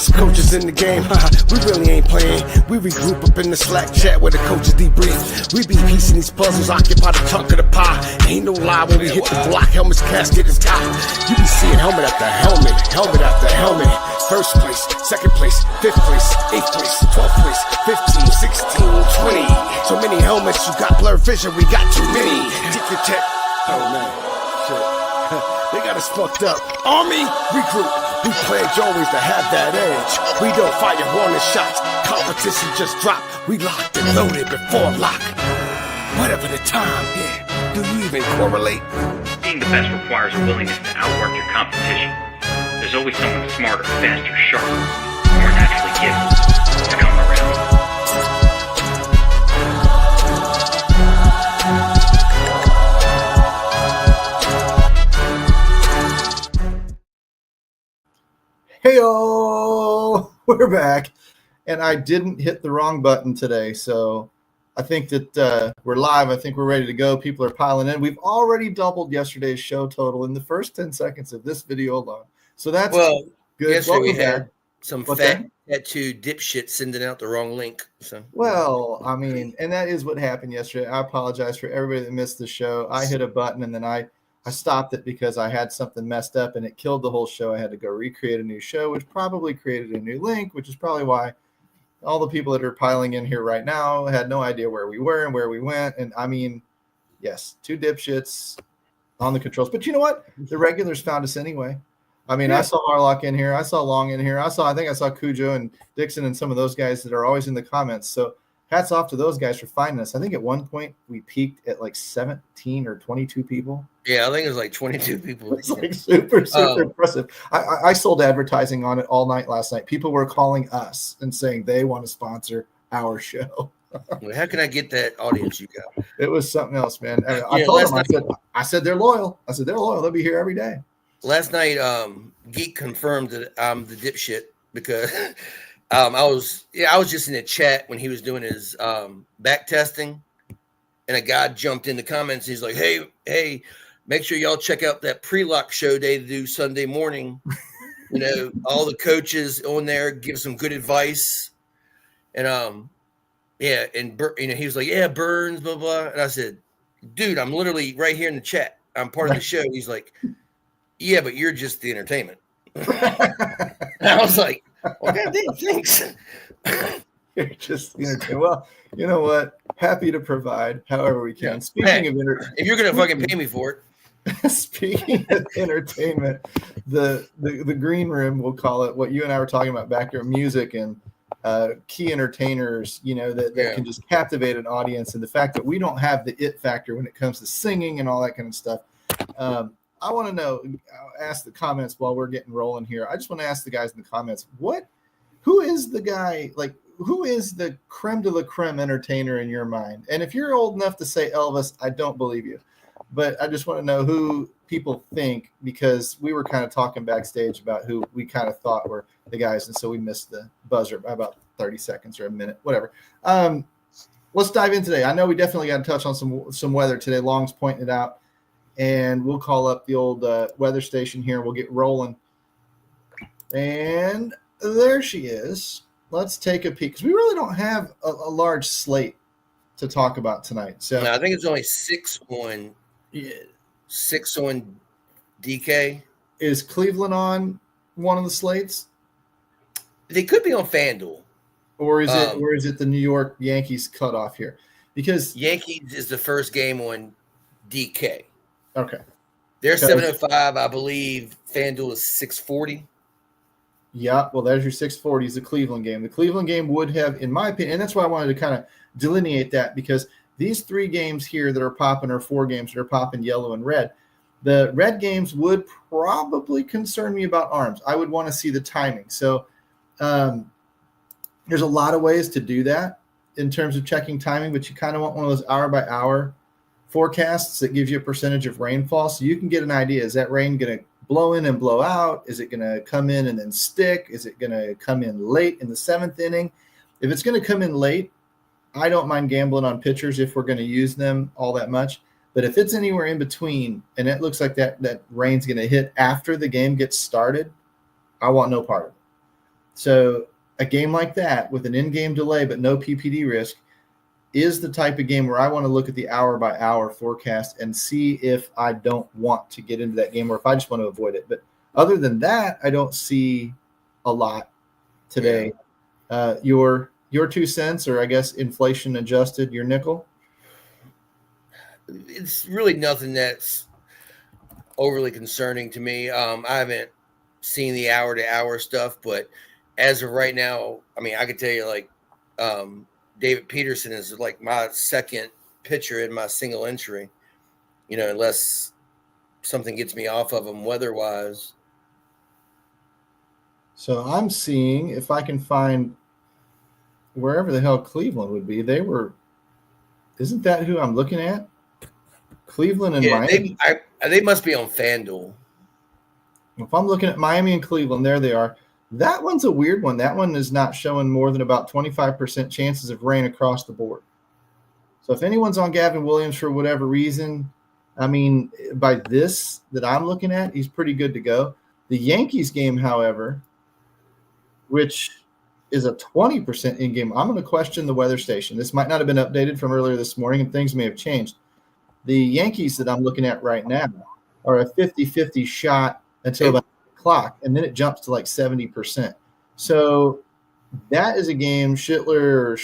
best coaches in the game. We really ain't playing. We regroup up in the Slack chat where the coaches debrief. We be piecing these puzzles, occupy the chunk of the pie. Ain't no lie when we hit the block, helmet's casket is top. You be seeing helmet after helmet, helmet after helmet. First place, second place, fifth place, eighth place, 12th place, 15, 16, 20. So many helmets, you got blurred vision, we got too many. Get your check. Oh man, shit. They got us fucked up. Army, regroup. We pledge always to have that edge. We don't fire warning shots. Competition just dropped. We locked and loaded before lock. Whatever the time, yeah. Do you even correlate? Being the best requires a willingness to outwork your competition. There's always someone smarter, faster, sharper, more naturally gifted to come around. Heyo, we're back, and I didn't hit the wrong button today, so I think that we're live. I think we're ready to go. People are piling in. We've already doubled yesterday's show total in the first 10 seconds of this video alone, so that's good. Yesterday we had some tattoo dipshit sending out the wrong link. So well, I mean, and that is what happened yesterday. I apologize for everybody that missed the show. I hit a button and then I stopped it because I had something messed up and it killed the whole show. I had to go recreate a new show, which probably created a new link, which is probably why all the people that are piling in here right now had no idea where we were and where we went. And I mean, yes, two dipshits on the controls. But you know what? The regulars found us anyway. I mean, yeah. I saw Harlock in here. I saw Long in here. I think I saw Cujo and Dixon and some of those guys that are always in the comments. So hats off to those guys for finding us. I think at one point we peaked at like 17 or 22 people. Yeah, I think it was like 22 people. It's like super impressive. I sold advertising on it all night last night. People were calling us and saying they want to sponsor our show. Well, how can I get that audience you got? It was something else, man. I told them, I said they're loyal. I said they're loyal. They'll be here every day. Last night, Geek confirmed that I'm the dipshit because I was just in the chat when he was doing his back testing, and a guy jumped in the comments. He's like, "Hey, make sure y'all check out that pre-lock show day to do Sunday morning. You know, all the coaches on there give some good advice." And he was like, "Yeah, Burns, blah blah." And I said, "Dude, I'm literally right here in the chat. I'm part of the show." He's like, "Yeah, but you're just the entertainment." And I was like, "Okay, thanks." You're just the entertainment. Well, you know what? Happy to provide however we can. Speaking of if you're gonna fucking pay me for it. Speaking of entertainment, the green room, we'll call it, what you and I were talking about back there, music and key entertainers, you know, that can just captivate an audience, and the fact that we don't have the it factor when it comes to singing and all that kind of stuff. I want to know, ask the comments while we're getting rolling here. I just want to ask the guys in the comments, who is the guy, like, who is the creme de la creme entertainer in your mind? And if you're old enough to say Elvis, I don't believe you. But I just want to know who people think, because we were kind of talking backstage about who we kind of thought were the guys, and so we missed the buzzer by about 30 seconds or a minute, whatever. Let's dive in today. I know we definitely got to touch on some weather today. Long's pointing it out. And we'll call up the old weather station here. We'll get rolling. And there she is. Let's take a peek, because we really don't have a large slate to talk about tonight. So no, I think it's only six on DK. Is Cleveland on one of the slates? They could be on FanDuel. Or is it the New York Yankees cutoff here? Because Yankees is the first game on DK. Okay. They're 705, I believe. FanDuel is 640. Yeah, well, there's your 640 is the Cleveland game. The Cleveland game would have, in my opinion, and that's why I wanted to kind of delineate that, because these three games here that are popping are four games that are popping yellow and red. The red games would probably concern me about arms. I would want to see the timing. So there's a lot of ways to do that in terms of checking timing, but you kind of want one of those hour-by-hour forecasts that gives you a percentage of rainfall, so you can get an idea. Is that rain going to blow in and blow out? Is it going to come in and then stick? Is it going to come in late in the seventh inning? If it's going to come in late, I don't mind gambling on pitchers if we're going to use them all that much. But if it's anywhere in between and it looks like that rain's going to hit after the game gets started, I want no part of it. So a game like that with an in-game delay but no PPD risk is the type of game where I want to look at the hour-by-hour forecast and see if I don't want to get into that game or if I just want to avoid it. But other than that, I don't see a lot today. Your 2 cents, or I guess inflation adjusted, your nickel? It's really nothing that's overly concerning to me. I haven't seen the hour-to-hour stuff, but as of right now, I mean, I could tell you, like, David Peterson is like my second pitcher in my single entry, unless something gets me off of him weather-wise. So I'm seeing if I can find wherever the hell Cleveland would be. Isn't that who I'm looking at? Cleveland and Miami? They must be on FanDuel. If I'm looking at Miami and Cleveland, there they are. That one's a weird one. That one is not showing more than about 25% chances of rain across the board. So if anyone's on Gavin Williams for whatever reason, I mean, by this that I'm looking at, he's pretty good to go. The Yankees game, however, which is a 20% in-game, I'm going to question the weather station. This might not have been updated from earlier this morning, and things may have changed. The Yankees that I'm looking at right now are a 50-50 shot until about clock, and then it jumps to like 70%. So that is a game Schlitter,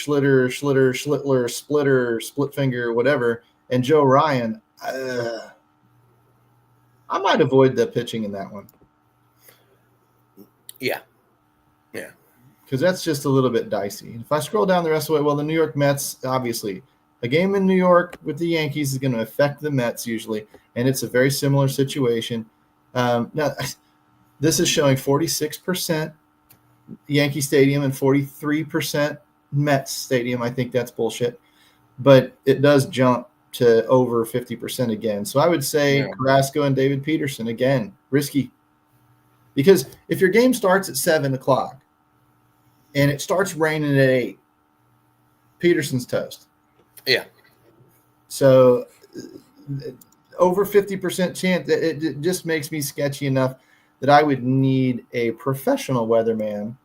Splitter, split finger, whatever, and Joe Ryan. I might avoid the pitching in that one. Yeah. Because that's just a little bit dicey. If I scroll down the rest of the way, well, the New York Mets, obviously, a game in New York with the Yankees is going to affect the Mets usually, and it's a very similar situation. Now, this is showing 46% Yankee Stadium and 43% Mets Stadium. I think that's bullshit. But it does jump to over 50% again. So I would say Carrasco and David Peterson, again, risky. Because if your game starts at 7 o'clock and it starts raining at 8, Peterson's toast. Yeah. So over 50% chance, it just makes me sketchy enough that I would need a professional weatherman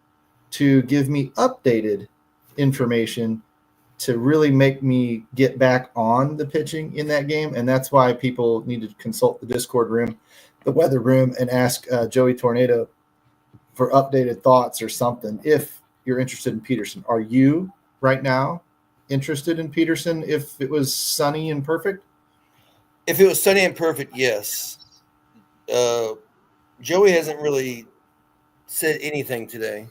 to give me updated information to really make me get back on the pitching in that game. And that's why people need to consult the Discord room, the weather room, and ask Joey Tornado for updated thoughts or something if you're interested in Peterson. Are you right now interested in Peterson if it was sunny and perfect? If it was sunny and perfect, yes. Joey hasn't really said anything today.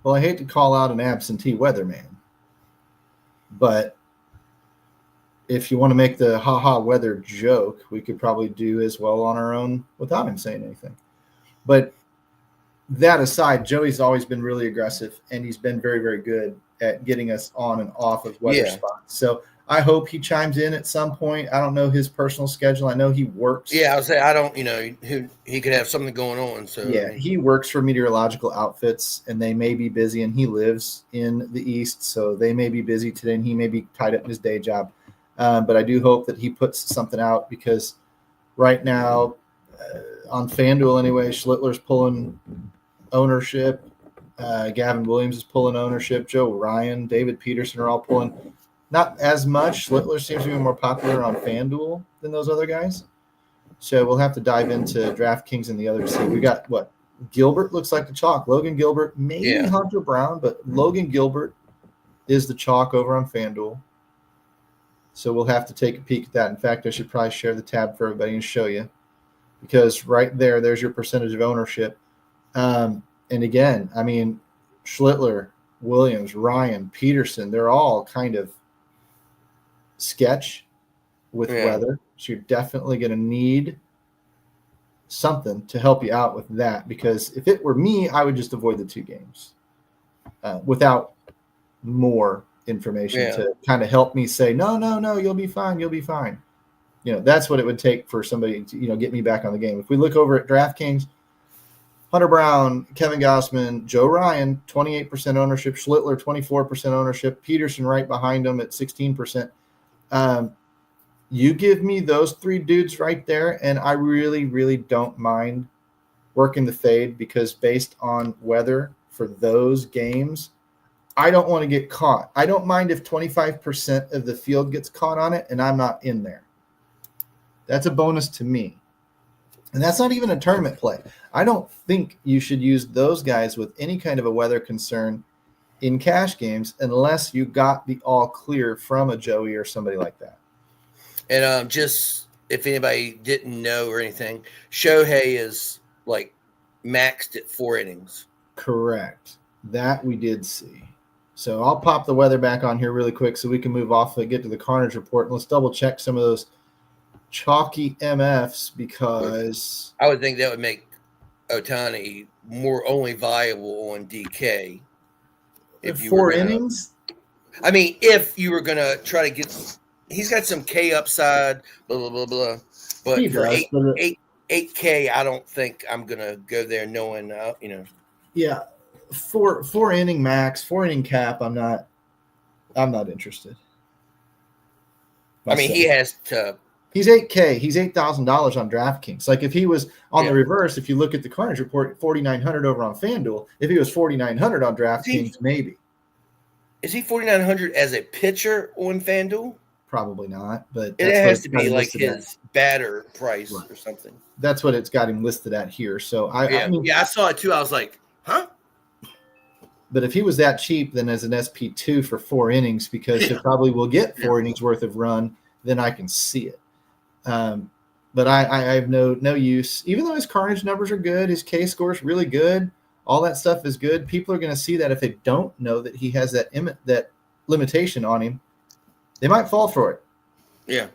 Well, I hate to call out an absentee weatherman, but if you want to make the ha-ha weather joke, we could probably do as well on our own without him saying anything. But that aside, Joey's always been really aggressive, and he's been very, very good at getting us on and off of weather spots. So I hope he chimes in at some point. I don't know his personal schedule. I know he works. Yeah, I would say I don't, he could have something going on. So yeah, he works for meteorological outfits, and they may be busy, and he lives in the East, so they may be busy today, and he may be tied up in his day job. But I do hope that he puts something out, because right now on FanDuel anyway, Schlittler's pulling ownership. Gavin Williams is pulling ownership. Joe Ryan, David Peterson are all pulling. Not as much. Schlittler seems to be more popular on FanDuel than those other guys. So we'll have to dive into DraftKings and the others. So we got what? Gilbert looks like the chalk. Logan Gilbert, maybe Hunter Brown, but Logan Gilbert is the chalk over on FanDuel. So we'll have to take a peek at that. In fact, I should probably share the tab for everybody and show you, because right there's your percentage of ownership. And again, I mean, Schlittler, Williams, Ryan, Peterson, they're all kind of sketch with weather. So you're definitely going to need something to help you out with that, because if it were me, I would just avoid the 2 games without more information to kind of help me say, no, you'll be fine. That's what it would take for somebody to, get me back on the game. If we look over at DraftKings, Hunter Brown, Kevin Gossman, Joe Ryan, 28% ownership, Schlittler, 24% ownership, Peterson right behind him at 16%. You give me those 3 dudes right there, and I really, really don't mind working the fade because based on weather for those games, I don't want to get caught. I don't mind if 25% of the field gets caught on it and I'm not in there. That's a bonus to me. And that's not even a tournament play. I don't think you should use those guys with any kind of a weather concern in cash games unless you got the all clear from a Joey or somebody like that. And just if anybody didn't know or anything, Shohei is like maxed at 4 innings. Correct. That we did see. So I'll pop the weather back on here really quick so we can move off and get to the Carnage report. And let's double check some of those chalky MFs because I would think that would make Ohtani more only viable on DK. If 4 innings? I mean, if you were going to try to get – he's got some K upside, blah, blah, blah, blah. But He for does, 8K, I don't think I'm going to go there knowing, Yeah, 4 inning max, 4 inning cap. I'm not interested. I mean, he has to. He's $8K. He's $8,000 on DraftKings. Like if he was on the reverse, if you look at the Carnage report, 4,900 over on FanDuel. If he was 4,900 on DraftKings, maybe. Is he 4,900 as a pitcher on FanDuel? Probably not, but it has to be like his batter price or something. That's what it's got him listed at here. So I mean, I saw it too. I was like, huh? But if he was that cheap, then as an SP2 for 4 innings, because he probably will get 4 innings worth of run, then I can see it. But I have no use. Even though his Carnage numbers are good, his K score is really good, all that stuff is good. People are going to see that if they don't know that he has that limitation on him, they might fall for it. Yeah.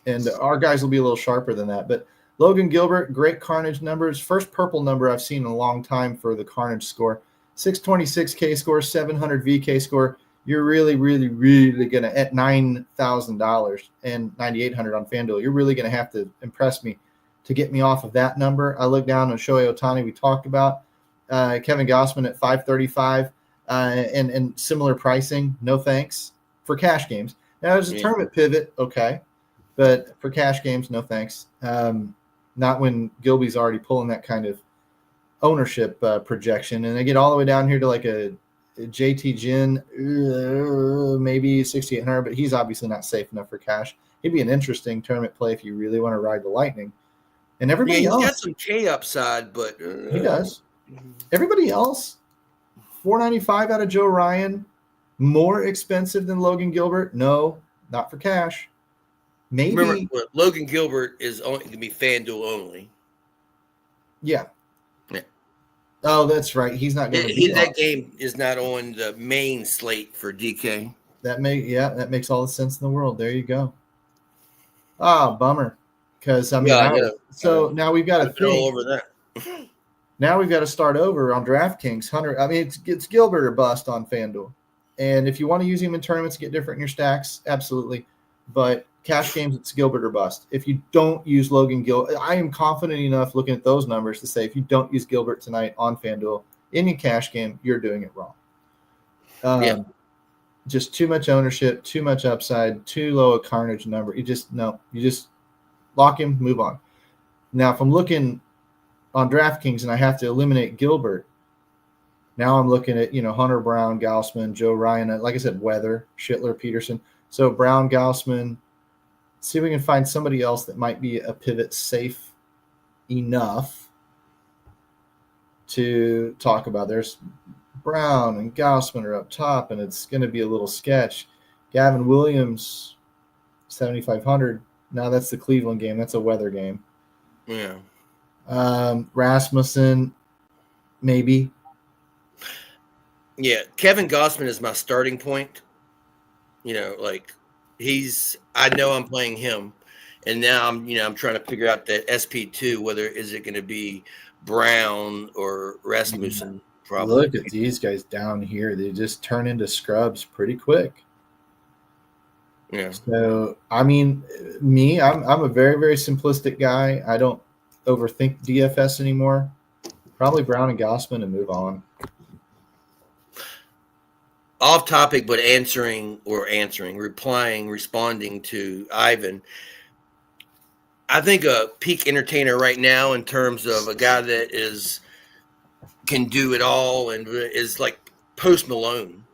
And our guys will be a little sharper than that. But Logan Gilbert, great Carnage numbers. First purple number I've seen in a long time for the Carnage score. 626 K score, 700 VK score. You're really, really, really going to, at $9,000 and $9,800 on FanDuel, you're really going to have to impress me to get me off of that number. I look down on Shohei Ohtani we talked about. Kevin Gausman at 535 and similar pricing. No thanks for cash games. Now, there's a tournament pivot, okay. But for cash games, no thanks. Not when Gilby's already pulling that kind of ownership projection. And they get all the way down here to like a JT Gin, maybe 6,800, but he's obviously not safe enough for cash. He'd be an interesting tournament play if you really want to ride the Lightning. And everybody else, he's got some K upside, but he does. Everybody else, $495 out of Joe Ryan, more expensive than Logan Gilbert? No, not for cash. Maybe. Remember, Logan Gilbert is only going to be FanDuel only. Yeah. Oh, that's right. He's not going to be that game is not on the main slate for DK. That makes all the sense in the world. There you go. Ah, bummer. Because I mean, now we've got to think all over that. Now we've got to start over on DraftKings. I mean, it's Gilbert or bust on FanDuel. And if you want to use him in tournaments, get different in your stacks, absolutely. But cash games, it's Gilbert or bust. If you don't use Logan Gilbert, I am confident enough looking at those numbers to say if you don't use Gilbert tonight on FanDuel in your cash game, you're doing it wrong. Just too much ownership, too much upside, too low a Carnage number. You just lock him, move on. Now, if I'm looking on DraftKings and I have to eliminate Gilbert, now I'm looking at, Hunter Brown, Gausman, Joe Ryan, like I said, Weather, Schittler, Peterson. So Brown, Gausman, see if we can find somebody else that might be a pivot safe enough to talk about. There's Brown and Gausman are up top, and it's going to be a little sketch. Gavin Williams, 7,500. Now that's the Cleveland game. That's a weather game. Yeah. Rasmussen, maybe. Yeah, Kevin Gausman is my starting point. I know I'm playing him, and now I'm trying to figure out that SP2, whether is it going to be Brown or Rasmussen. Probably. Look at these guys down here; they just turn into scrubs pretty quick. Yeah. So I mean, I'm a very, very simplistic guy. I don't overthink DFS anymore. Probably Brown and Gausman and move on. Off topic, but responding to Ivan. I think a peak entertainer right now in terms of a guy that can do it all and is like Post Malone.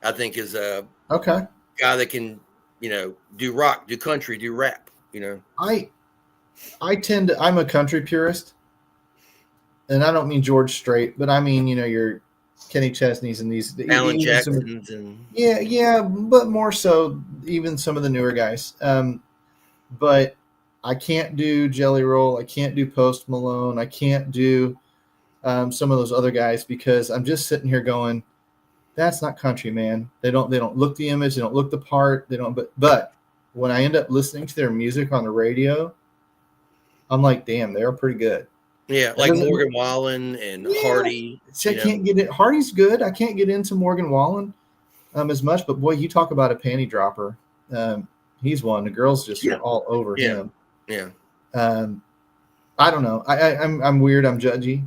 I think is a Okay. guy that can, do rock, do country, do rap. I'm a country purist, and I don't mean George Strait, but I mean, your Kenny Chesney's and these Alan even Jackson's and yeah, but more so even some of the newer guys. But I can't do Jelly Roll. I can't do Post Malone. I can't do some of those other guys because I'm just sitting here going, that's not country, man. They don't look the image. They don't look the part. They don't. But when I end up listening to their music on the radio, I'm like, damn, they're pretty good. Yeah, like Morgan Wallen and Hardy. I can't get it. Hardy's good. I can't get into Morgan Wallen as much. But boy, you talk about a panty dropper. He's one. The girls just are all over him. Yeah. I don't know. I'm weird. I'm judgy.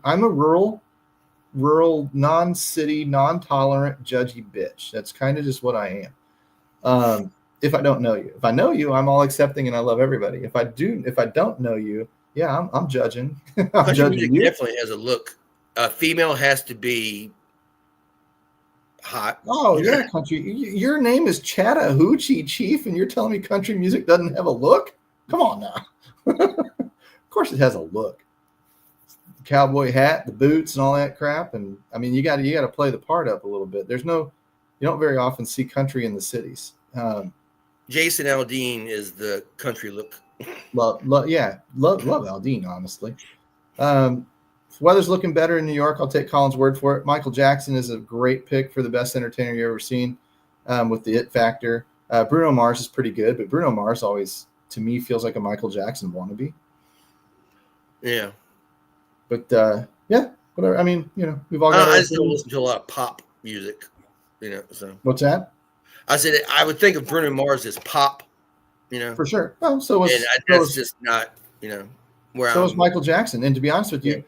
I'm a rural, non-city, non-tolerant, judgy bitch. That's kind of just what I am. If I don't know you, if I know you, I'm all accepting and I love everybody. If I don't know you, yeah, I'm judging. I'm judging you. Definitely has a look. A female has to be hot. Oh yeah, country. Your name is Chattahoochee Chief, and you're telling me country music doesn't have a look? Come on now. Of course, it has a look. Cowboy hat, the boots, and all that crap. And I mean, you got to play the part up a little bit. You don't very often see country in the cities. Jason Aldean is the country look. Love Aldean, honestly. Weather's looking better in New York. I'll take Colin's word for it. Michael Jackson is a great pick for the best entertainer you've ever seen with the it factor. Bruno Mars is pretty good, but Bruno Mars always, to me, feels like a Michael Jackson wannabe. Yeah. But, yeah, whatever. I mean, we've all got I still listen to a lot of pop music, so. What's that? I said I would think of Bruno Mars as pop, For sure. Well, that's just not, where so is Michael Jackson. And to be honest with you,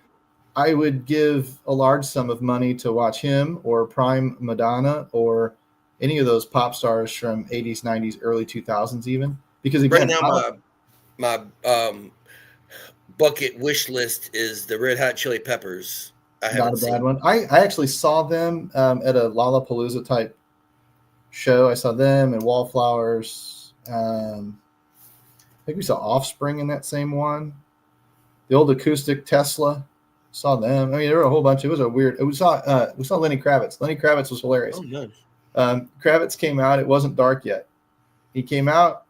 I would give a large sum of money to watch him or Prime Madonna or any of those pop stars from 80s, 90s, early 2000s even. Because again, right now my bucket wish list is the Red Hot Chili Peppers. Not a bad one. I actually saw them at a Lollapalooza type show. I saw them and Wallflowers. I think we saw Offspring in that same one. The old acoustic Tesla. Saw them. I mean, there were a whole bunch. It was a weird. We saw Lenny Kravitz. Lenny Kravitz was hilarious. Oh, nice. Kravitz came out. It wasn't dark yet. He came out,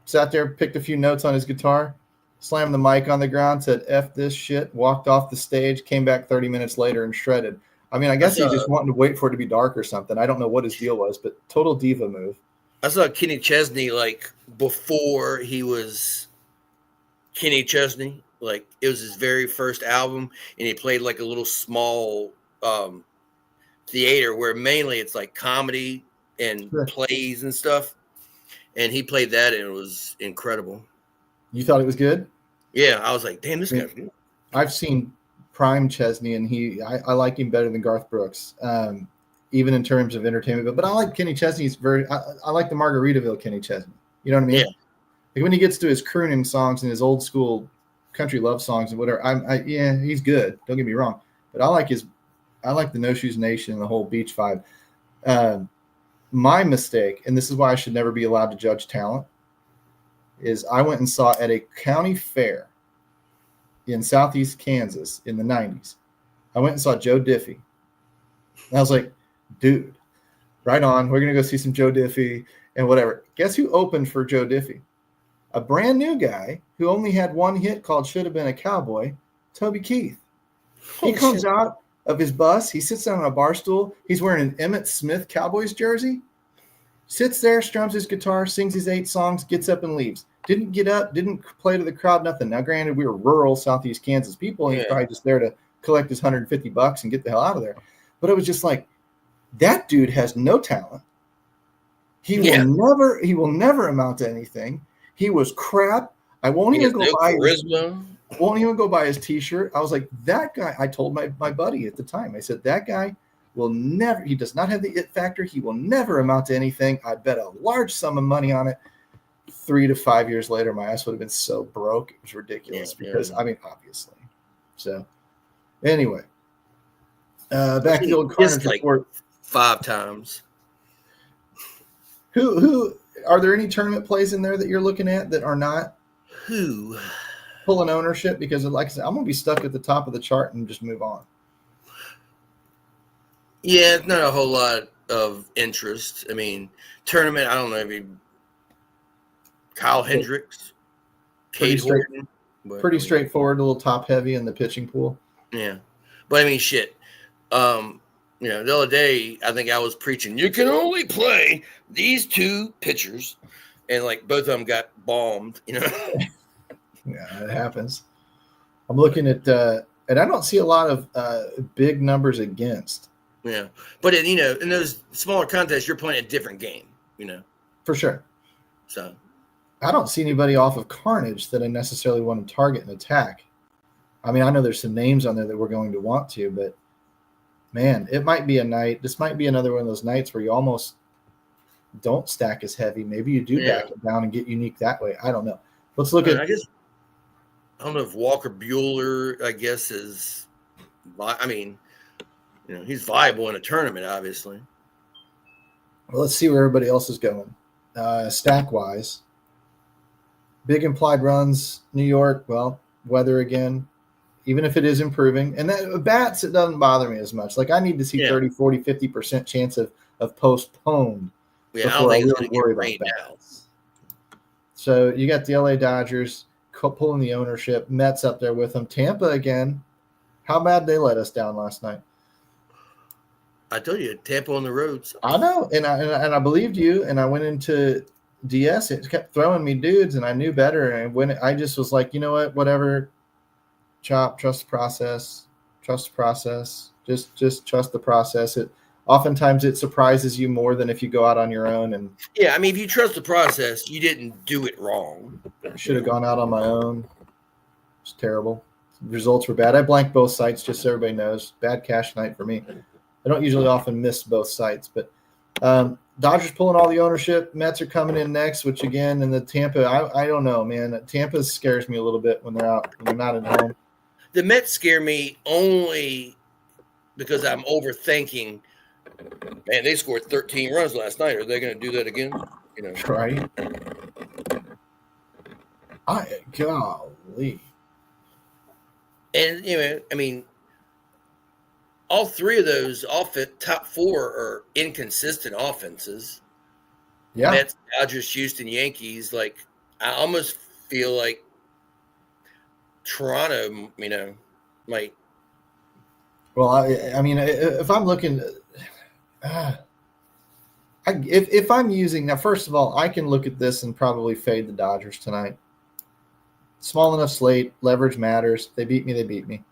sat there, picked a few notes on his guitar, slammed the mic on the ground, said "F this shit," walked off the stage, came back 30 minutes later and shredded. I mean, I guess he just wanted to wait for it to be dark or something. I don't know what his deal was, but total diva move. I saw Kenny Chesney like before he was Kenny Chesney. Like it was his very first album, and he played like a little small theater where mainly it's like comedy and plays and stuff. And he played that, and it was incredible. You thought it was good? Yeah, I was like, damn, this guy's good. I've seen Prime Chesney, and I like him better than Garth Brooks, even in terms of entertainment. But I like Kenny Chesney's I like the Margaritaville Kenny Chesney. You know what I mean? Yeah. Like when he gets to his crooning songs and his old school country love songs and whatever, he's good. Don't get me wrong, but I like the No Shoes Nation and the whole beach vibe. My mistake, and this is why I should never be allowed to judge talent, is I went and saw at a county fair in Southeast Kansas in the 90s. I went and saw Joe Diffie. And I was like, dude, right on. We're going to go see some Joe Diffie and whatever. Guess who opened for Joe Diffie? A brand new guy who only had one hit called Should Have Been a Cowboy, Toby Keith. He comes out of his bus. He sits down on a bar stool. He's wearing an Emmitt Smith Cowboys jersey. Sits there, strums his guitar, sings his 8 songs, gets up and leaves. Didn't get up, didn't play to the crowd, nothing. Now, granted, we were rural Southeast Kansas people, and he's probably just there to collect his $150 and get the hell out of there. But it was just like, that dude has no talent. He will never amount to anything. He was crap. I won't even go buy charisma. Won't even go buy his T-shirt. I was like, that guy. I told my buddy at the time. I said, that guy will never. He does not have the it factor. He will never amount to anything. I bet a large sum of money on it. 3 to 5 years later, my ass would have been so broke. It was ridiculous because, I mean, obviously. So, anyway, back to the old Carnage report. 5 times. Who are there any tournament plays in there that you're looking at that are not pulling ownership? Because, like I said, I'm going to be stuck at the top of the chart and just move on. Yeah, it's not a whole lot of interest. I mean, tournament, I don't know, maybe Kyle Hendricks, Cade Horton. Pretty straightforward, a little top heavy in the pitching pool. Yeah. But I mean, shit. The other day, I think I was preaching, you can only play these 2 pitchers. And like both of them got bombed, Yeah, it happens. I'm looking at, and I don't see a lot of big numbers against. Yeah. But, in those smaller contests, you're playing a different game, For sure. So I don't see anybody off of Carnage that I necessarily want to target and attack. I mean, I know there's some names on there that we're going to want to, but man, it might be a night. This might be another one of those nights where you almost don't stack as heavy. Maybe you do back it down and get unique that way. I don't know. Let's look at. I don't know if Walker Buehler, I guess, is. I mean, he's viable in a tournament, obviously. Well, let's see where everybody else is going. Stack wise, big implied runs, New York. Well, weather again. Even if it is improving. And that bats, it doesn't bother me as much. Like I need to see 30, 40, 50% chance of postponed before I really worry about bats. So you got the LA Dodgers pulling the ownership, Mets up there with them. Tampa again. How bad they let us down last night? I told you, Tampa on the roads. I know, and I believed you, and I went into DS. It kept throwing me dudes, and I knew better. And when I just was like, you know what, whatever. Chop, trust the process. Just trust the process. Oftentimes it surprises you more than if you go out on your own. And yeah, I mean, if you trust the process, you didn't do it wrong. I should have gone out on my own. It's terrible. Results were bad. I blanked both sites, just so everybody knows. Bad cash night for me. I don't usually often miss both sites, but Dodgers pulling all the ownership. Mets are coming in next, which again, in the Tampa, I don't know, man. Tampa scares me a little bit when they're out, when they're not at home. The Mets scare me only because I'm overthinking. Man, they scored 13 runs last night. Are they going to do that again? Right. Golly. And, I mean, all 3 of those top 4 are inconsistent offenses. Yeah. Mets, Dodgers, Houston, Yankees. Like, I almost feel like Toronto, might. Well, I mean, if I'm looking, if I'm using now, first of all, I can look at this and probably fade the Dodgers tonight. Small enough slate, leverage matters. They beat me.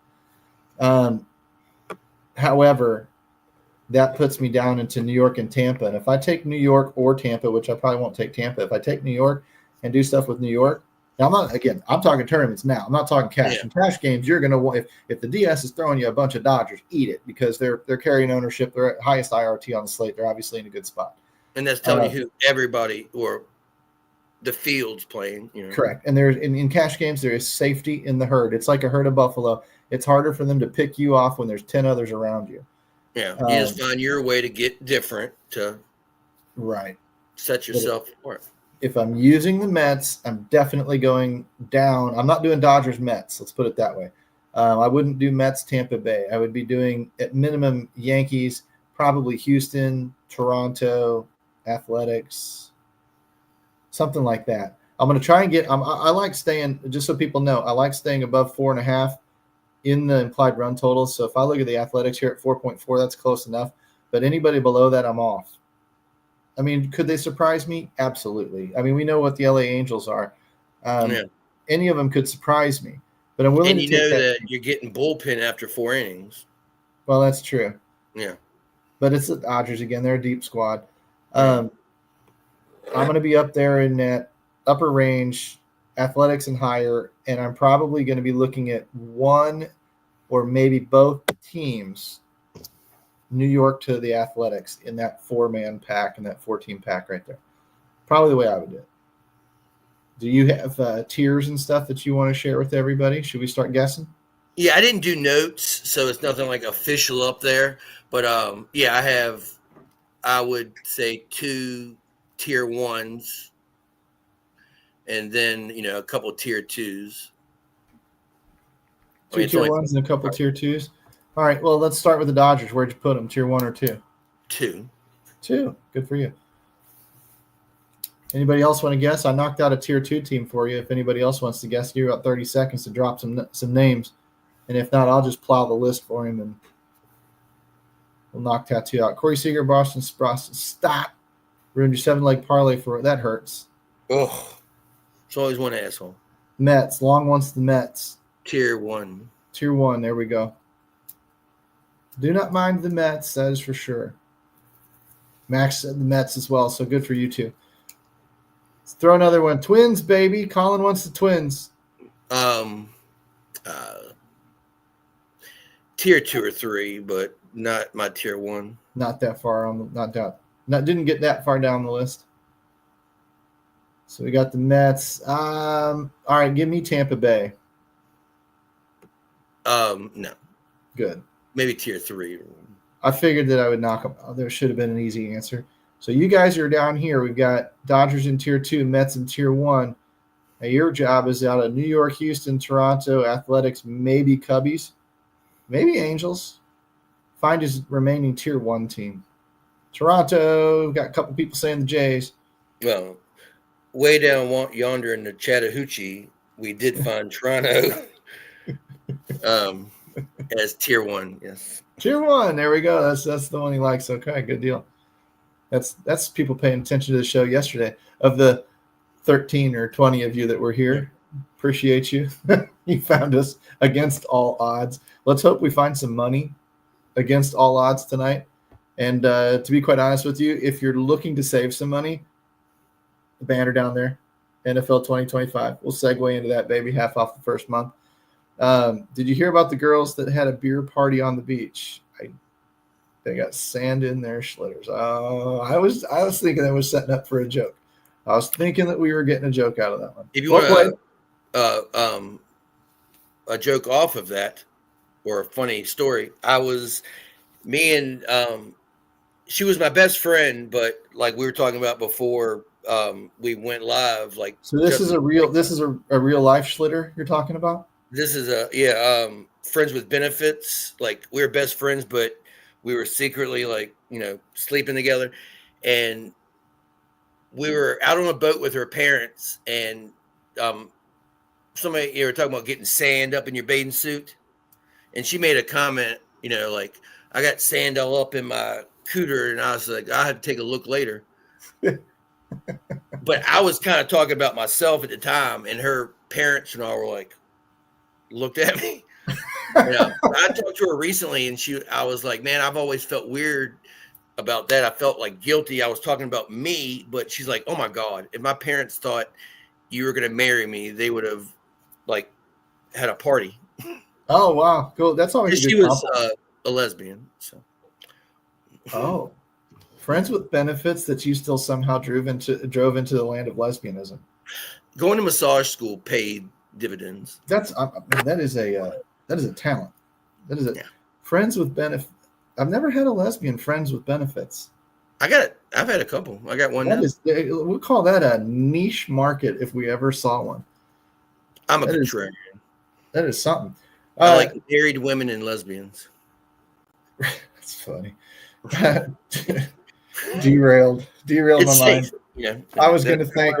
However, that puts me down into New York and Tampa. And if I take New York or Tampa, which I probably won't take Tampa, if I take New York and do stuff with New York. Now, I'm talking tournaments now. I'm not talking cash. Yeah. In cash games, you're going to want, if the DS is throwing you a bunch of Dodgers, eat it because they're carrying ownership. They're at highest IRT on the slate. They're obviously in a good spot. And that's telling you who everybody or the field's playing. Correct. And there's in cash games, there is safety in the herd. It's like a herd of buffalo. It's harder for them to pick you off when there's 10 others around you. Yeah. You just find your way to get different to set yourself apart. If I'm using the Mets, I'm definitely going down. I'm not doing Dodgers Mets. Let's put it that way. I wouldn't do Mets Tampa Bay. I would be doing at minimum Yankees, probably Houston, Toronto, Athletics, something like that. I'm going to try and get. I like staying. Just so people know, I like staying above 4.5 in the implied run totals. So if I look at the Athletics here at 4.4, that's close enough. But anybody below that, I'm off. I mean, could they surprise me? Absolutely. I mean, we know what the LA Angels are. Any of them could surprise me, but I'm willing to take that. That you're getting bullpen after 4 innings. Well, that's true. Yeah. But it's the Dodgers again. They're a deep squad. I'm going to be up there in that upper range, Athletics and higher, and I'm probably going to be looking at one or maybe both teams, New York to the Athletics, in that 4-man pack and that 14 pack right there. Probably the way I would do it. Do you have tiers and stuff that you want to share with everybody? Should we start guessing? Yeah, I didn't do notes, so it's nothing like official up there. But yeah, I would say 2 tier 1s, and then a couple tier 2s. Two tier 1s and a couple tier 2s. All right. Well, let's start with the Dodgers. Where'd you put them? Tier 1 or 2? 2. 2. Good for you. Anybody else want to guess? I knocked out a tier 2 team for you. If anybody else wants to guess, give you about 30 seconds to drop some names. And if not, I'll just plow the list for him and we'll knock Tattoo out. Corey Seager, Boston, stop. Ruined your 7-leg parlay for it. That hurts. Oh, it's always one asshole. Mets. Long wants the Mets. Tier 1. Tier 1. There we go. Do not mind the Mets. That is for sure. Max said the Mets as well, so good for you two. Let's throw another one. Twins, baby. Colin wants the Twins. Tier 2 or 3, but not my tier 1. Not that far on the didn't get that far down the list. So we got the Mets. All right, give me Tampa Bay. No. Good. Maybe tier 3. I figured that I would knock them. There should have been an easy answer. So you guys are down here. We've got Dodgers in tier 2, Mets in tier 1. Now your job is out of New York, Houston, Toronto, Athletics, maybe Cubbies, maybe Angels. Find his remaining tier 1 team. Toronto, we've got a couple people saying the Jays. Well, way down yonder in the Chattahoochee, we did find Toronto as tier 1. Yes, tier 1. There we go. That's the one he likes. Okay, good deal. That's people paying attention to the show yesterday. Of the 13 or 20 of you that were here, appreciate you. You found us against all odds. Let's hope we find some money against all odds tonight. And to be quite honest with you, if you're looking to save some money, the banner down there, NFL 2025. We'll segue into that, baby. Half off the first month. Did you hear about the girls that had a beer party on the beach? They got sand in their schlitters. Oh, I was thinking that was setting up for a joke. I was thinking that we were getting a joke out of that one. If you want a joke off of that, or a funny story, she was my best friend, but like we were talking about before, we went live. Like, so this is a real life schlitter you're talking about. This is friends with benefits. Like, we were best friends, but we were secretly sleeping together, and we were out on a boat with her parents, and somebody, you were talking about getting sand up in your bathing suit, and she made a comment, like, I got sand all up in my cooter, and I was like, I had to take a look later. But I was kind of talking about myself at the time, and her parents and all were like, looked at me. I talked to her recently, and I was like, man, I've always felt weird about that. I felt like guilty. I was talking about me, but she's like, oh my God, if my parents thought you were going to marry me, they would have had a party. Oh, wow. Cool. That's always she was a lesbian. So. Oh, friends with benefits that you still somehow drove into the land of lesbianism. Going to massage school paid dividends. That is a talent. That is friends with benefits. I've never had a lesbian friends with benefits. I've had a couple. I got one. We'll call that a niche market if we ever saw one. I'm a contrarian. That is something. I like married women and lesbians. That's funny. Derailed my mind. Yeah. I was going to thank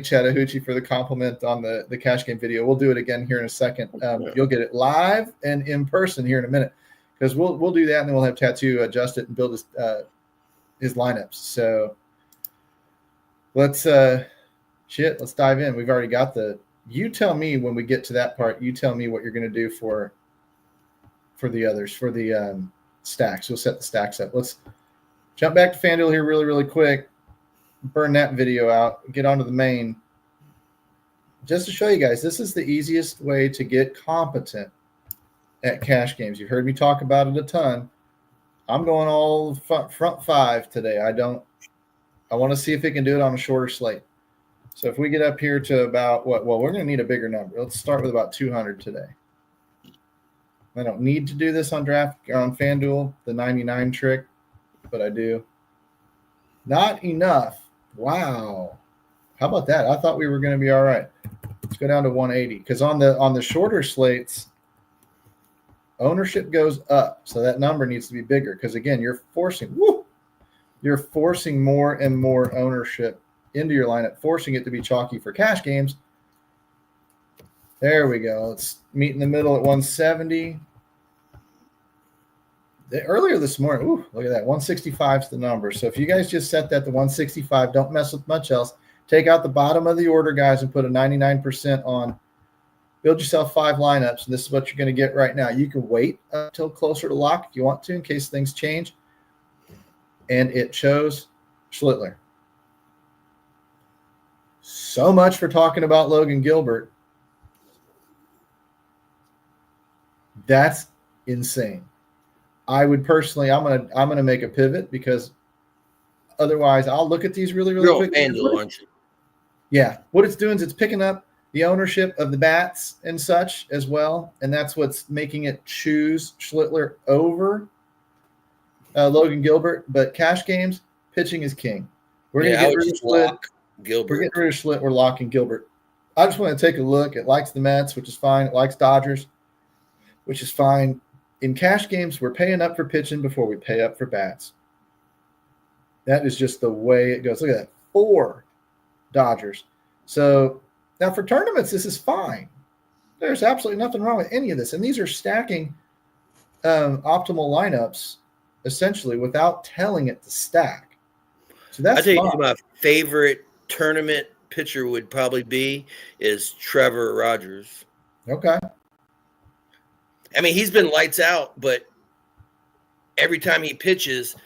Chattahoochee for the compliment on the cash game video. We'll do it again here in a second. You'll get it live and in person here in a minute, because we'll do that, and then we'll have Tattoo adjust it and build his lineups. So let's dive in. We've already got you tell me when we get to that part. You tell me what you're going to do for the others, for the stacks. We'll set the stacks up. Let's jump back to FanDuel here really, really quick. Burn that video out, get onto the main. Just to show you guys, this is the easiest way to get competent at cash games. You've heard me talk about it a ton. I'm going all front five today. I want to see if it can do it on a shorter slate. So if we get up here to about what? Well, we're going to need a bigger number. Let's start with about 200 today. I don't need to do this on FanDuel, the 99 trick, but I do. Not enough. Wow. How about that? I thought we were going to be all right. Let's go down to 180 because on the shorter slates, ownership goes up, so that number needs to be bigger because again, you're forcing more and more ownership into your lineup, forcing it to be chalky for cash games. There we go. Let's meet in the middle at 170. Earlier this morning, look at that. 165 is the number. So if you guys just set that to 165, don't mess with much else. Take out the bottom of the order, guys, and put a 99% on. Build yourself 5 lineups, and this is what you're going to get right now. You can wait until closer to lock if you want to in case things change. And it chose Schlittler. So much for talking about Logan Gilbert. That's insane. I would personally, I'm gonna make a pivot because otherwise I'll look at these really quick. FanDuel, aren't you? Yeah, what it's doing is it's picking up the ownership of the bats and such as well, and that's what's making it choose Schlittler over Logan Gilbert. But cash games, pitching is king. We're gonna get rid of Schlitt. Gilbert. We're getting rid of Schlitt. We're locking Gilbert. I just want to take a look. It likes the Mets, which is fine. It likes Dodgers, which is fine. In cash games, we're paying up for pitching before we pay up for bats. That is just the way it goes. Look at that. 4 Dodgers. So now for tournaments, this is fine. There's absolutely nothing wrong with any of this. And these are stacking optimal lineups essentially without telling it to stack. So that's I think my favorite tournament pitcher would probably be is Trevor Rogers. Okay. I mean, he's been lights out, but every time he pitches,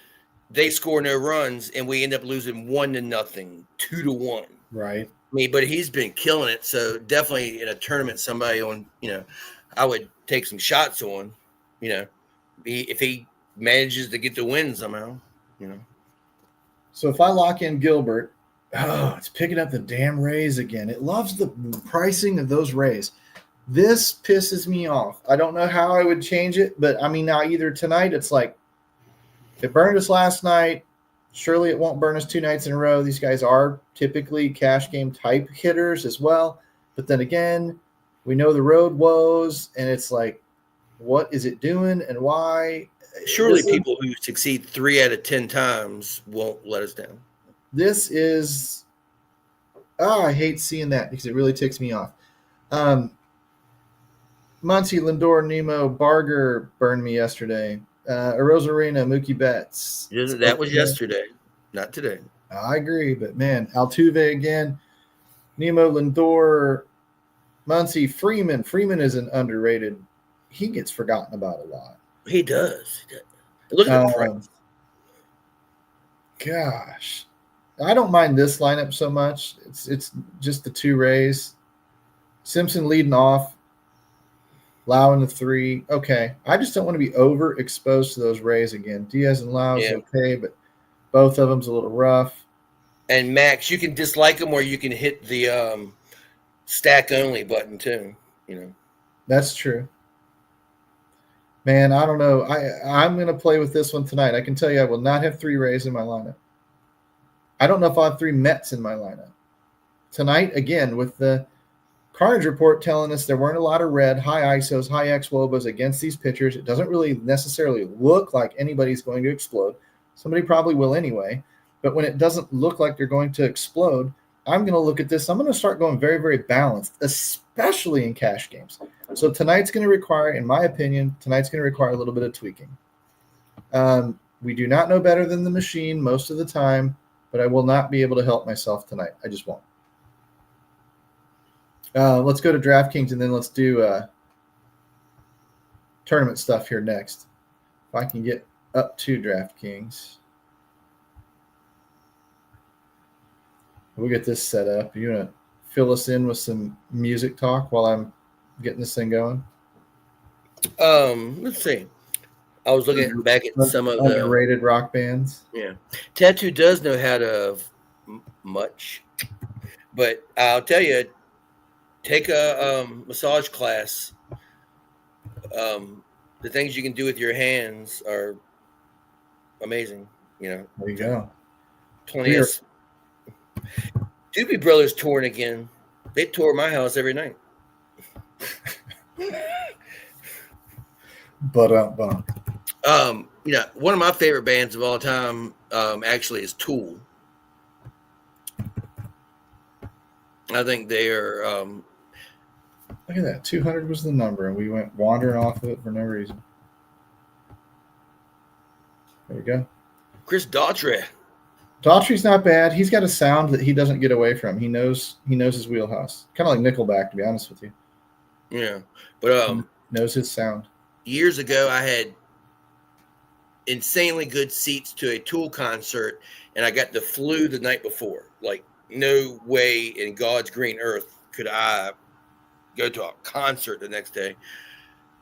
they score no runs, and we end up losing 1-0, 2-1. Right. I mean, but he's been killing it. So definitely in a tournament, somebody on, I would take some shots on, if he manages to get the win somehow, So if I lock in Gilbert, it's picking up the damn Rays again. It loves the pricing of those Rays. This pisses me off. I don't know how I would change it, but I mean, now either tonight, it's like, it burned us last night. Surely it won't burn us 2 nights in a row. These guys are typically cash game type hitters as well. But then again, we know the road woes, and it's like, what is it doing and why? Surely people who succeed 3 out of 10 times won't let us down. This is, I hate seeing that because it really ticks me off. Muncy, Lindor, Nemo, Barger burned me yesterday. Arozarena, Mookie Betts. That was yesterday, not today. I agree, but man, Altuve again. Nemo, Lindor, Muncy, Freeman. Freeman is an underrated. He gets forgotten about a lot. He does. Look at the price. Gosh, I don't mind this lineup so much. It's just the 2 Rays. Simpson leading off. Lau in the 3. Okay. I just don't want to be overexposed to those Rays again. Diaz and Lau is okay, but both of them's a little rough. And Max, you can dislike them or you can hit the stack only button too. That's true. Man, I don't know. I'm going to play with this one tonight. I can tell you I will not have 3 Rays in my lineup. I don't know if I'll have 3 Mets in my lineup. Tonight, again, with the Carnage report telling us there weren't a lot of red, high ISOs, high XWOBAs against these pitchers. It doesn't really necessarily look like anybody's going to explode. Somebody probably will anyway. But when it doesn't look like they're going to explode, I'm going to look at this. I'm going to start going very, very balanced, especially in cash games. So tonight's going to require, in my opinion, a little bit of tweaking. We do not know better than the machine most of the time, but I will not be able to help myself tonight. I just won't. Let's go to DraftKings, and then let's do tournament stuff here next. If I can get up to DraftKings. We'll get this set up. You want to fill us in with some music talk while I'm getting this thing going? Let's see. I was looking back at some of the underrated rock bands. Yeah. Tattoo does know how to much. But I'll tell you, take a massage class. The things you can do with your hands are amazing. There you go. 20th. Doobie Brothers touring again. They tour my house every night. But one of my favorite bands of all time actually is Tool. I think they are. Look at that. 200 was the number, and we went wandering off of it for no reason. There you go. Chris Daughtry. Daughtry's not bad. He's got a sound that he doesn't get away from. He knows his wheelhouse. Kind of like Nickelback, to be honest with you. Yeah, but knows his sound. Years ago, I had insanely good seats to a Tool concert, and I got the flu the night before. Like, no way in God's green earth could I go to a concert the next day.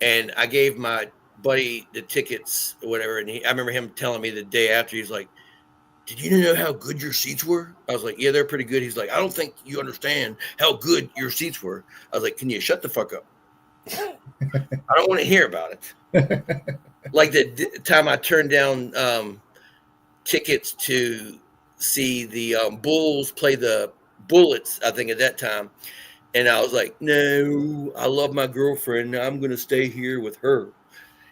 And I gave my buddy the tickets or whatever, and I remember him telling me the day after, he's like, "Did you know how good your seats were?" I was like, "Yeah, they're pretty good." He's like, "I don't think you understand how good your seats were." I was like, "Can you shut the fuck up? I don't want to hear about it." Like the time I turned down tickets to see the Bulls play the Bullets, I think at that time. And I was like, "No, I love my girlfriend. I'm going to stay here with her."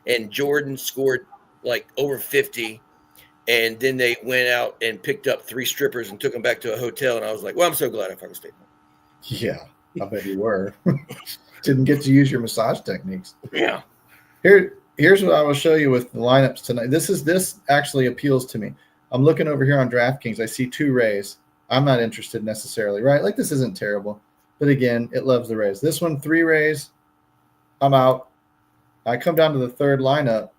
And Jordan scored like over 50. And then they went out and picked up 3 strippers and took them back to a hotel. And I was like, well, I'm so glad I fucking stayed home. Yeah, I bet you were. Didn't get to use your massage techniques. Yeah. Here's what I will show you with the lineups tonight. This actually appeals to me. I'm looking over here on DraftKings. I see 2 Rays. I'm not interested necessarily, right? Like, this isn't terrible. But again, it loves the Rays. This one, 3 Rays. I'm out. I come down to the third lineup.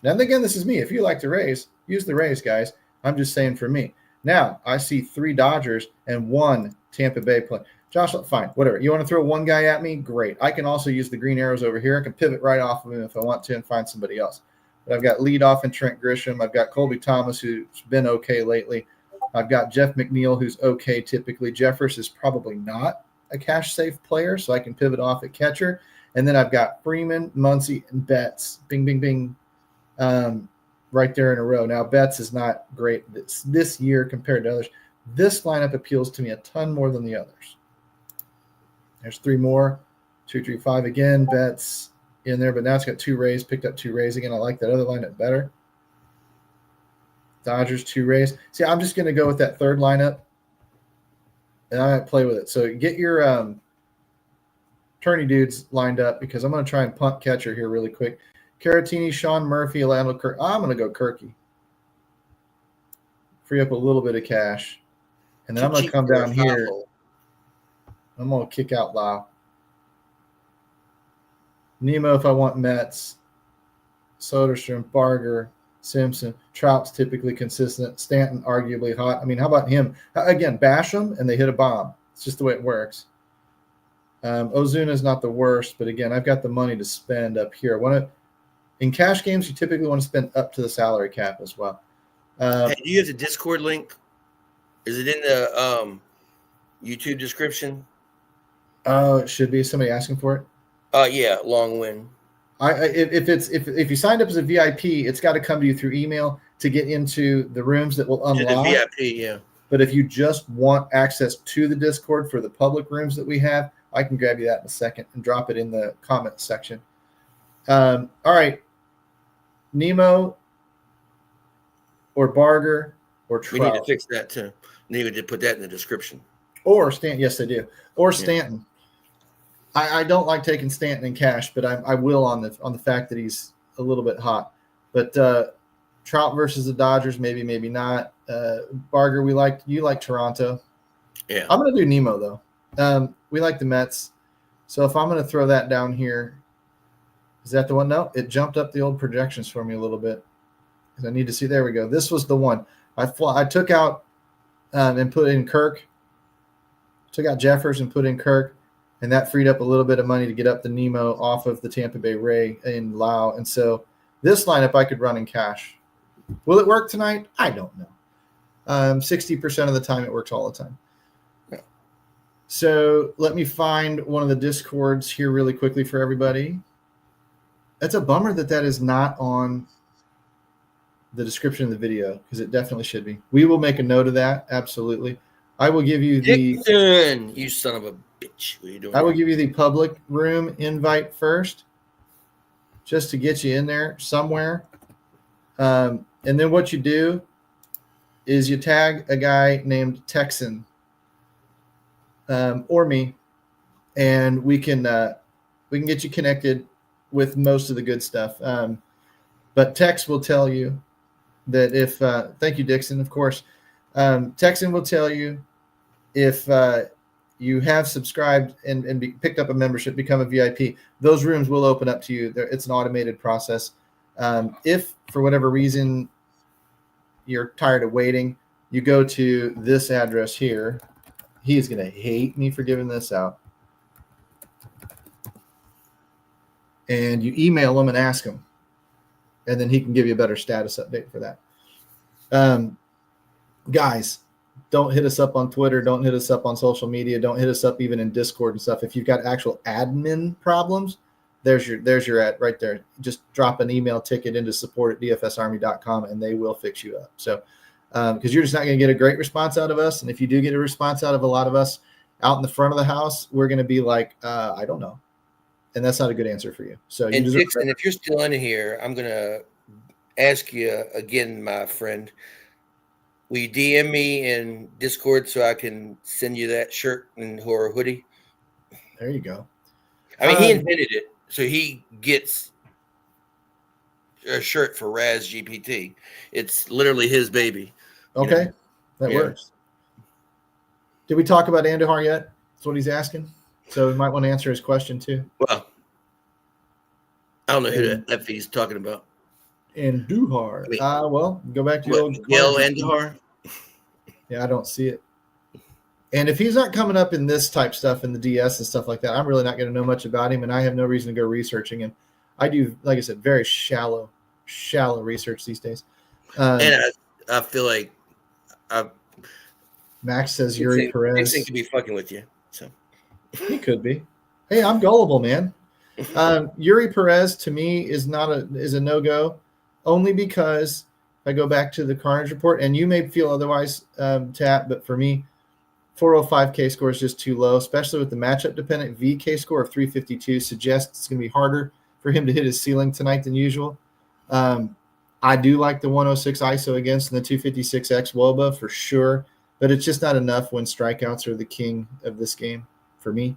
And again, this is me. If you like the Rays, use the Rays, guys. I'm just saying for me. Now, I see 3 Dodgers and 1 Tampa Bay play. Josh, fine, whatever. You want to throw one guy at me? Great. I can also use the green arrows over here. I can pivot right off of him if I want to and find somebody else. But I've got leadoff and Trent Grisham. I've got Colby Thomas, who's been okay lately. I've got Jeff McNeil, who's okay typically. Jeffers is probably not a cash-safe player, so I can pivot off at catcher. And then I've got Freeman, Muncy, and Betts. Bing, bing, bing. Right there in a row. Now, Betts is not great this year compared to others. This lineup appeals to me a ton more than the others. There's 3 more. 2, 3, 5 again. Betts in there, but now it's got 2 Rays. Picked up 2 Rays again. I like that other lineup better. Dodgers, 2 Rays. See, I'm just going to go with that third lineup, and I might play with it. So get your tourney dudes lined up, because I'm going to try and punt catcher here really quick. Caratini, Sean Murphy, Orlando Kirk. I'm going to go Kirky. Free up a little bit of cash. And then I'm going to come down here. I'm going to kick out Lau. Nemo if I want Mets. Soderstrom, Barger, Simpson. Trout's typically consistent. Stanton arguably hot. I mean, how about him? Again, bash them and they hit a bomb. It's just the way it works. Ozuna's not the worst, but again, I've got the money to spend up here. In cash games, you typically want to spend up to the salary cap as well. Hey, do you have the Discord link? Is it in the YouTube description? It should be. Somebody asking for it? Yeah, long win. If you signed up as a VIP, it's got to come to you through email to get into the rooms that will unlock. The VIP, yeah. But if you just want access to the Discord for the public rooms that we have, I can grab you that in a second and drop it in the comment section. All right. Nemo or Barger or Trout. We need to fix that too. Need to put that in the description. Or Stanton. Yes, I do. Or Stanton. I don't like taking Stanton in cash, but I will on the fact that he's a little bit hot. But Trout versus the Dodgers, maybe not. Barger, you like Toronto. Yeah. I'm going to do Nemo, though. We like the Mets. So if I'm going to throw that down here, is that the one? No, it jumped up the old projections for me a little bit. I need to see. There we go. This was the one. I took out and put in Kirk. Took out Jeffers and put in Kirk, and that freed up a little bit of money to get up the Nemo off of the Tampa Bay Ray in Lau. And so this lineup I could run in cash. Will it work tonight? I don't know. 60% of the time it works all the time. So let me find one of the Discords here really quickly for everybody. It's a bummer that is not on the description of the video, because it definitely should be. We will make a note of that. Absolutely. I will give you Dixon, you son of a bitch. What are you doing? I will give you the public room invite first, just to get you in there somewhere. And then what you do is you tag a guy named Texan, or me, and we can get you connected with most of the good stuff. But Tex will tell you that if thank you, Dixon, of course. Texan will tell you if you have subscribed and picked up a membership, become a VIP, those rooms will open up to you. It's an automated process. If for whatever reason you're tired of waiting, you go to this address here. He is going to hate me for giving this out. And you email him and ask him. And then he can give you a better status update for that. Guys, don't hit us up on Twitter. Don't hit us up on social media. Don't hit us up even in Discord and stuff. If you've got actual admin problems, there's your ad right there. Just drop an email ticket into support@dfsarmy.com and they will fix you up. So, because you're just not going to get a great response out of us. And if you do get a response out of a lot of us out in the front of the house, we're going to be like, I don't know. And that's not a good answer for you. So, and Dixon, if you're still in here, I'm going to ask you again, my friend, will you DM me in Discord so I can send you that shirt or hoodie? There you go. I mean, he invented it, so he gets a shirt for Raz GPT. It's literally his baby. Okay, that works. Did we talk about Andujar yet? That's what he's asking. So we might want to answer his question too. Well, I don't know who that F he's talking about. Andujar. I mean, well, go back to your old Miguel Andujar. Yeah, I don't see it. And if he's not coming up in this type stuff in the DS and stuff like that, I'm really not going to know much about him, and I have no reason to go researching him. I do, like I said, very shallow research these days. And I feel like Max says Yuri Perez. He could be fucking with you. So he could be. Hey, I'm gullible, man. Yuri Perez to me is a no-go, only because I go back to the Carnage report, and you may feel otherwise, Tap, but for me, 405 K score is just too low, especially with the matchup dependent VK score of 352 suggests it's going to be harder for him to hit his ceiling tonight than usual. I do like the 106 ISO against and the 256X WOBA for sure, but it's just not enough when strikeouts are the king of this game for me.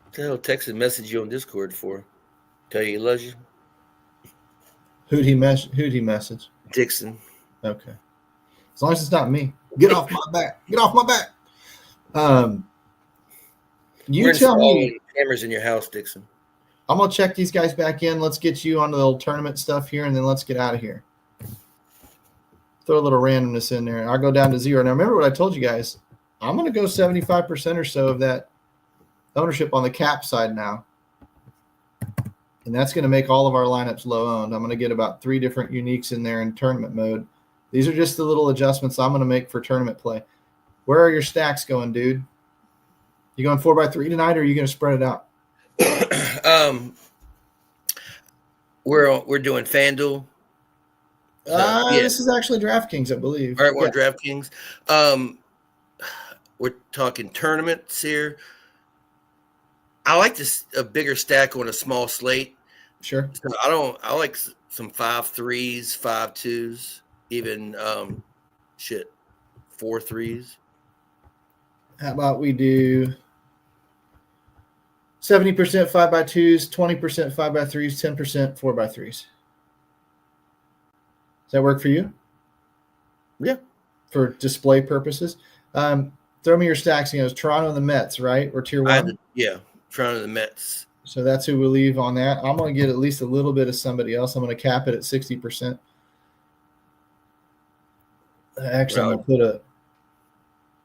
What the hell text and message you on Discord for? Tell you he loves you? Who'd he message? Dixon. Okay. As long as it's not me. Get off my back. Get off my back. You tell me. Cameras in your house, Dixon. I'm going to check these guys back in. Let's get you onto the little tournament stuff here, and then let's get out of here. Throw a little randomness in there. I'll go down to 0. Now, remember what I told you guys. I'm going to go 75% or so of that ownership on the cap side now. And that's going to make all of our lineups low owned. I'm going to get about 3 different uniques in there in tournament mode. These are just the little adjustments I'm going to make for tournament play. Where are your stacks going, dude? You going 4x3 tonight, or are you going to spread it out? We're doing FanDuel. This is actually DraftKings, I believe. All right, we're DraftKings. We're talking tournaments here. I like a bigger stack on a small slate. Sure. So I like some 5-3s, 5-2s, even 4-3s. How about we do 70% 5x2s, 20% 5x3s, 10% 4x3s? Does that work for you? Yeah. For display purposes. Throw me your stacks. It's Toronto and the Mets, right? Or tier 1? Toronto and the Mets. So that's who we'll leave on that. I'm going to get at least a little bit of somebody else. I'm going to cap it at 60%. Actually, I'm going to put a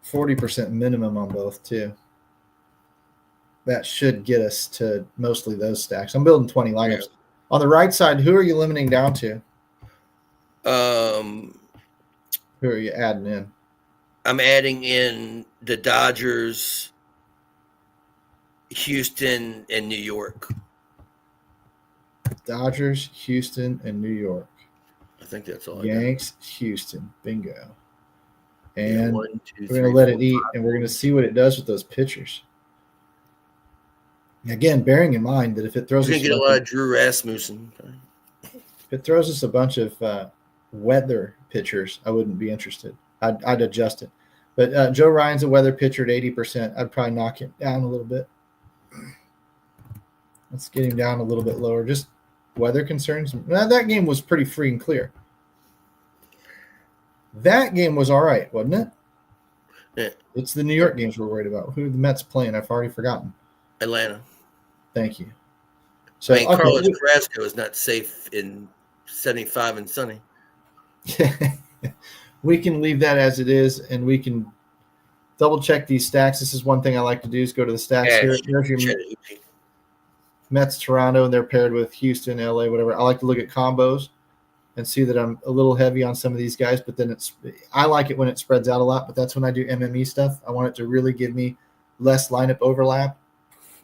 40% minimum on both, too. That should get us to mostly those stacks. I'm building 20 lineups. Yeah. On the right side, who are you limiting down to? Who are you adding in? I'm adding in the Dodgers, Houston, and New York. Dodgers, Houston, and New York. I think that's all. Yanks, Houston, bingo. And Yeah, 1, 2, we're going to 3, let 4, it eat, 5. and we're going to see what it does with those pitchers. Again, bearing in mind that if it throws You're us gonna get a lot of Drew Rasmussen. if it throws us a bunch of weather pitchers, I wouldn't be interested. I'd adjust it. But Joe Ryan's a weather pitcher at 80%. I'd probably knock him down a little bit. Let's get him down a little bit lower. Just weather concerns. Now, that game was pretty free and clear. That game was all right, wasn't it? Yeah. It's the New York games we're worried about. Who are the Mets playing? I've already forgotten. Atlanta. Thank you. So Carlos Carrasco is not safe in 75 and sunny. We can leave that as it is, and we can double check these stacks. This is one thing I like to do is go to the stacks here. There's your Mets, Toronto, and they're paired with Houston, LA, whatever. I like to look at combos and see that I'm a little heavy on some of these guys, but then I like it when it spreads out a lot, but that's when I do MME stuff. I want it to really give me less lineup overlap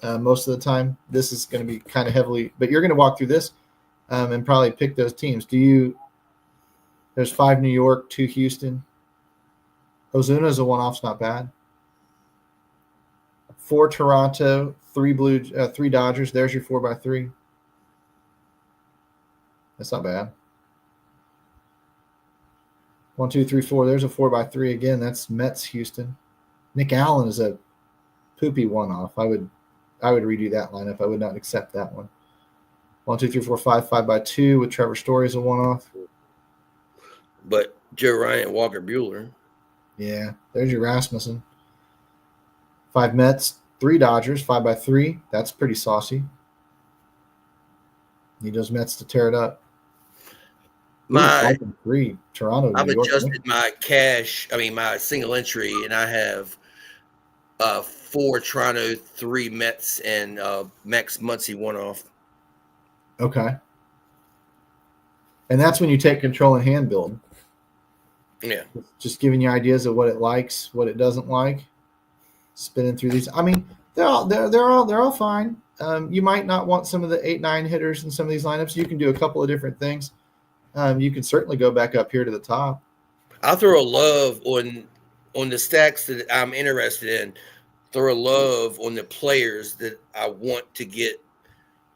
most of the time. This is going to be kind of heavily, but you're going to walk through this and probably pick those teams. There's 5 New York, 2 Houston. Ozuna's a one-off's not bad. 4 Toronto, 3 Dodgers. There's your 4x3. That's not bad. 1, 2, 3, 4. There's a 4x3 again. That's Mets, Houston. Nick Allen is a poopy one-off. I would redo that lineup. I would not accept that one. 1, 2, 3, 4, 5, 5x2 with Trevor Story as a one-off. But Joe Ryan, Walker Buehler. Yeah, there's your Rasmussen. 5 Mets, 3 Dodgers, 5x3. That's pretty saucy. Need those Mets to tear it up. My 3 Toronto. I've New York. adjusted my my single entry, and I have 4 Toronto, 3 Mets, and Max Muncy one off. Okay. And that's when you take control and hand build. Yeah. Just giving you ideas of what it likes, what it doesn't like. Spinning through these. I mean, they're all fine. You might not want some of the 8-9 hitters in some of these lineups. You can do a couple of different things. You can certainly go back up here to the top. I'll throw a love on the stacks that I'm interested in. Throw a love on the players that I want to get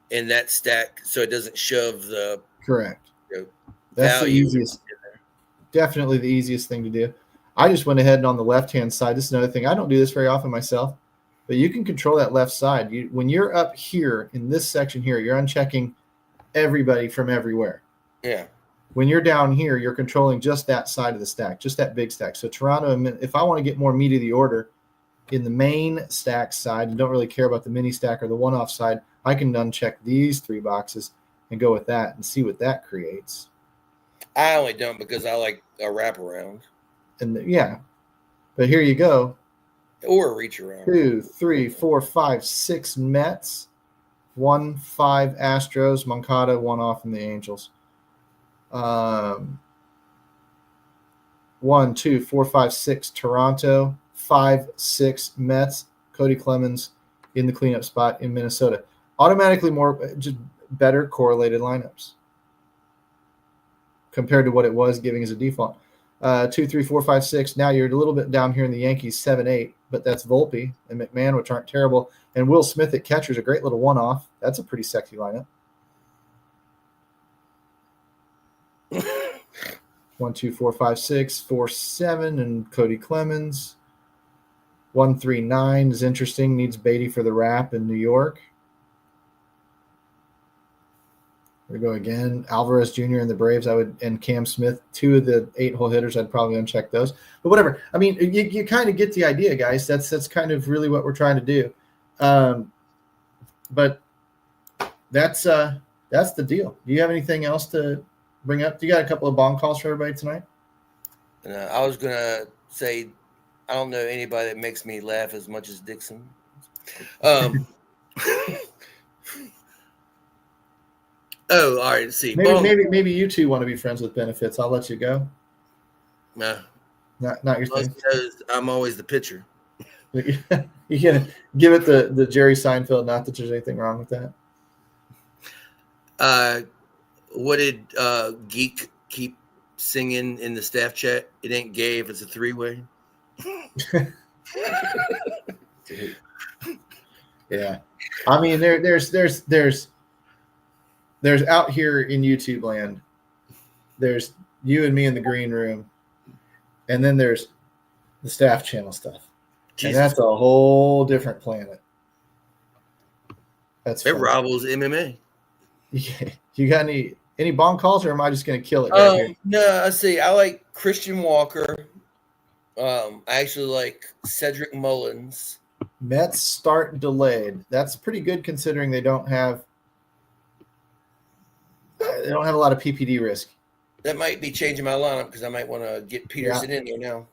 in that stack, so it doesn't shove the correct. That's the easiest. Definitely the easiest thing to do. I just went ahead and on the left-hand side, this is another thing. I don't do this very often myself, but you can control that left side. When you're up here in this section here, you're unchecking everybody from everywhere. Yeah. When you're down here, you're controlling just that side of the stack, just that big stack. So Toronto, if I want to get more meat of the order in the main stack side and don't really care about the mini stack or the one-off side, I can uncheck these 3 boxes and go with that and see what that creates. I only don't because I like a wraparound. And yeah, but here you go. Or a reach around. 2, 3, 4, 5, 6 Mets, 1, 5 Astros, Moncada, 1 off from the Angels. 1, 2, 4, 5, 6 Toronto, 5, 6 Mets, Cody Clemens in the cleanup spot in Minnesota. Automatically more just better correlated lineups compared to what it was giving as a default. 2, 3, 4, 5, 6. Now you're a little bit down here in the Yankees, 7, 8, but that's Volpe and McMahon, which aren't terrible. And Will Smith at catcher is a great little one-off. That's a pretty sexy lineup. 1, 2, 4, 5, 6, 4, 7, and Cody Clemens. 1, 3, 9 is interesting. Needs Beatty for the wrap in New York. There we go again. Alvarez Jr. and the Braves, and Cam Smith, 2 of the 8-hole hitters. I'd probably uncheck those. But whatever. I mean, you kind of get the idea, guys. That's kind of really what we're trying to do. But that's the deal. Do you have anything else to bring up? Do you got a couple of bong calls for everybody tonight? I was gonna say, I don't know anybody that makes me laugh as much as Dixon. Oh, all right. Let's see. Maybe you two want to be friends with benefits. I'll let you go. Nah. Not your Plus, thing. he knows I'm always the pitcher. You can give it the Jerry Seinfeld. Not that there's anything wrong with that. What did Geek keep singing in the staff chat? It ain't gay if it's a three-way. Dude. Yeah, I mean there's out here in YouTube land. There's you and me in the green room, and then there's the staff channel stuff, and that's a whole different planet. That's it rivals MMA. Yeah. You got any bong calls, or am I just going to kill it right here? No, I see. I like Christian Walker. I actually like Cedric Mullins. Mets start delayed. That's pretty good considering they don't have a lot of PPD risk. That might be changing my lineup because I might want to get Peterson in there now.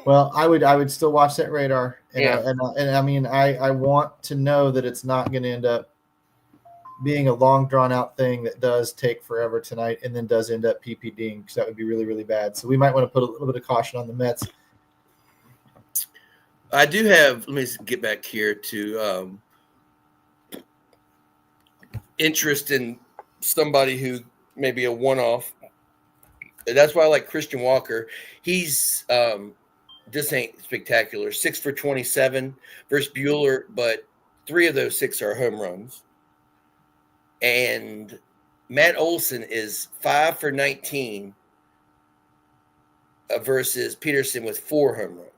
Well, I would still watch that radar, and Yeah. I mean I want to know that it's not going to end up being a long drawn out thing that does take forever tonight and then does end up PPDing, because that would be really, really bad. So we might want to put a little bit of caution on the Mets. I do have, let me get back here to interest in somebody who may be a one-off. That's why I like Christian Walker. He's this ain't spectacular. 6 for 27 versus Bueller, but 3 of those 6 are home runs. And Matt Olson is 5 for 19 versus Peterson with 4 home runs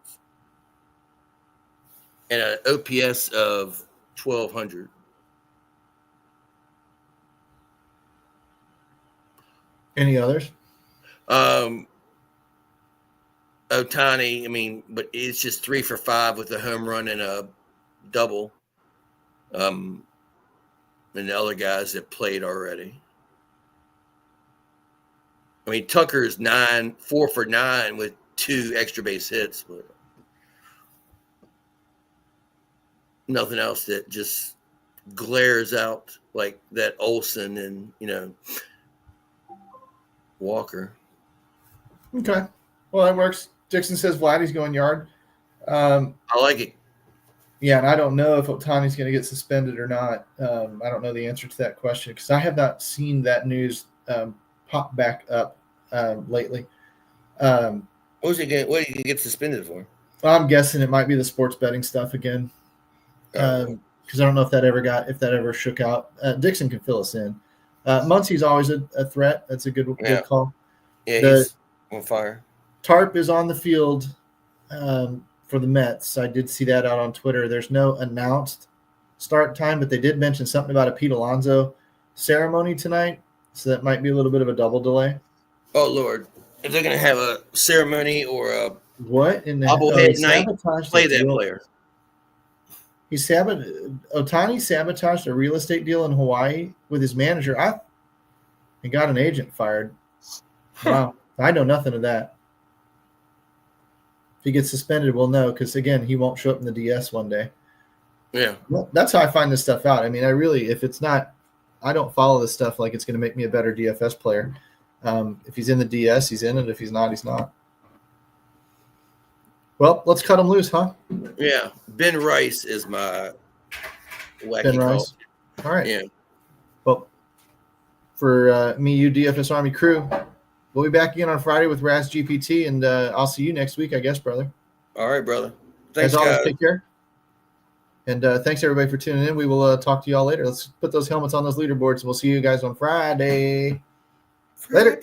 and an OPS of 1,200. Any others? Ohtani, I mean, but it's just 3 for 5 with a home run and a double. And the other guys that played already. I mean, Tucker's 4 for 9 with 2 extra base hits, but nothing else that just glares out like that Olsen and, Walker. Okay. Well, that works. Dixon says Vladdy's going yard. I like it. Yeah, and I don't know if Ohtani's going to get suspended or not. I don't know the answer to that question because I have not seen that news pop back up lately. What did he get suspended for? Well, I'm guessing it might be the sports betting stuff again, because I don't know if that ever shook out. Dixon can fill us in. Muncie's always a threat. That's a good call. Yeah, he's on fire. Tarp is on the field for the Mets. I did see that out on Twitter. There's no announced start time, but they did mention something about a Pete Alonso ceremony tonight, so that might be a little bit of a double delay. Oh, Lord. If they're going to have a ceremony or a what in the bobblehead night, play that player. Ohtani sabotaged a real estate deal in Hawaii with his manager. He got an agent fired. Wow. I know nothing of that. If he gets suspended, we'll know, because, again, he won't show up in the DS one day. Yeah. Well, that's how I find this stuff out. I mean, if it's not – I don't follow this stuff like it's going to make me a better DFS player. If he's in the DS, he's in it. If he's not, he's not. Well, let's cut him loose, huh? Yeah. Ben Rice is my wacky Ben call. Rice. All right. Yeah. Well, for me, you DFS Army crew, we'll be back again on Friday with Raz GPT, and I'll see you next week, I guess, brother. All right, brother. Thanks, As always, guys. take care. And thanks, everybody, for tuning in. We will talk to you all later. Let's put those helmets on those leaderboards, and we'll see you guys on Friday. Later.